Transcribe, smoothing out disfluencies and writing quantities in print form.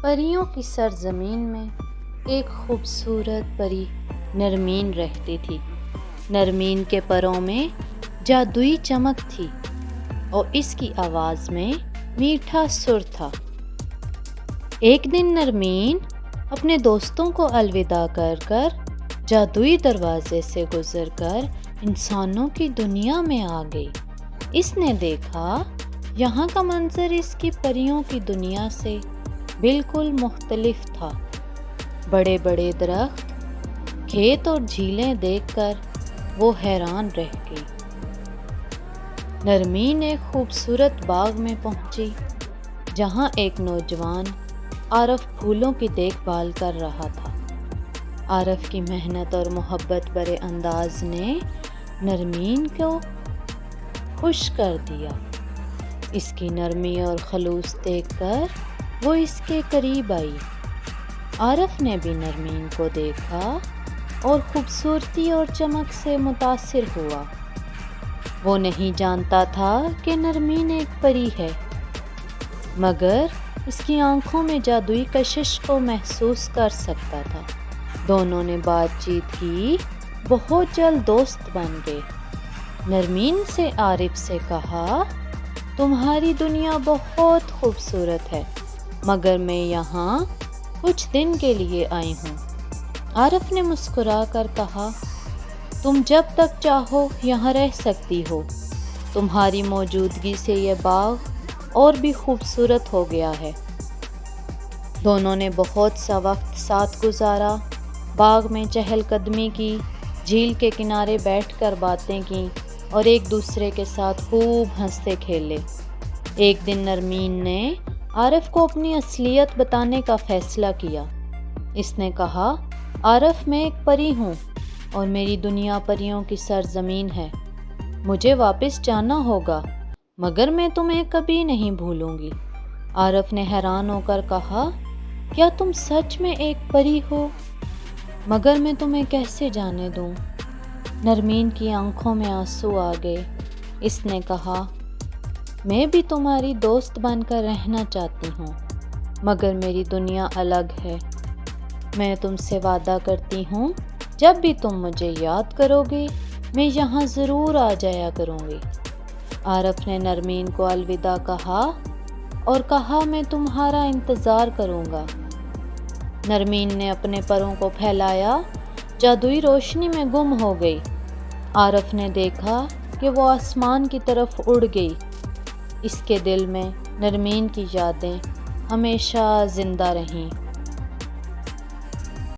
پریوں کی سرزمین میں ایک خوبصورت پری نرمین رہتی تھی۔ نرمین کے پروں میں جادوئی چمک تھی اور اس کی آواز میں میٹھا سر تھا۔ ایک دن نرمین اپنے دوستوں کو الوداع کر جادوئی دروازے سے گزر کر انسانوں کی دنیا میں آ گئی۔ اس نے دیکھا یہاں کا منظر اس کی پریوں کی دنیا سے بالکل مختلف تھا۔ بڑے بڑے درخت، کھیت اور جھیلیں دیکھ کر وہ حیران رہ گئی۔ نرمین ایک خوبصورت باغ میں پہنچی جہاں ایک نوجوان عارف پھولوں کی دیکھ بھال کر رہا تھا۔ عارف کی محنت اور محبت بھرے انداز نے نرمین کو خوش کر دیا۔ اس کی نرمی اور خلوص دیکھ کر وہ اس کے قریب آئی۔ عارف نے بھی نرمین کو دیکھا اور خوبصورتی اور چمک سے متاثر ہوا۔ وہ نہیں جانتا تھا کہ نرمین ایک پری ہے، مگر اس کی آنکھوں میں جادوئی کشش کو محسوس کر سکتا تھا۔ دونوں نے بات چیت کی، بہت جلد دوست بن گئے۔ نرمین سے عارف سے کہا، تمہاری دنیا بہت خوبصورت ہے، مگر میں یہاں کچھ دن کے لیے آئی ہوں۔ عارف نے مسکرا کر کہا، تم جب تک چاہو یہاں رہ سکتی ہو۔ تمہاری موجودگی سے یہ باغ اور بھی خوبصورت ہو گیا ہے۔ دونوں نے بہت سا وقت ساتھ گزارا، باغ میں چہل قدمی کی، جھیل کے کنارے بیٹھ کر باتیں کیں اور ایک دوسرے کے ساتھ خوب ہنستے کھیلے۔ ایک دن نرمین نے عارف کو اپنی اصلیت بتانے کا فیصلہ کیا۔ اس نے کہا، عارف میں ایک پری ہوں اور میری دنیا پریوں کی سرزمین ہے۔ مجھے واپس جانا ہوگا، مگر میں تمہیں کبھی نہیں بھولوں گی۔ عارف نے حیران ہو کر کہا، کیا تم سچ میں ایک پری ہو؟ مگر میں تمہیں کیسے جانے دوں؟ نرمین کی آنکھوں میں آنسو آ گئے۔ اس نے کہا، میں بھی تمہاری دوست بن کر رہنا چاہتی ہوں، مگر میری دنیا الگ ہے۔ میں تم سے وعدہ کرتی ہوں، جب بھی تم مجھے یاد کرو گے، میں یہاں ضرور آ جایا کروں گی۔ عارف نے نرمین کو الوداع کہا اور کہا، میں تمہارا انتظار کروں گا۔ نرمین نے اپنے پروں کو پھیلایا، جادوئی روشنی میں گم ہو گئی۔ عارف نے دیکھا کہ وہ آسمان کی طرف اڑ گئی۔ اس کے دل میں نرمین کی یادیں ہمیشہ زندہ رہیں۔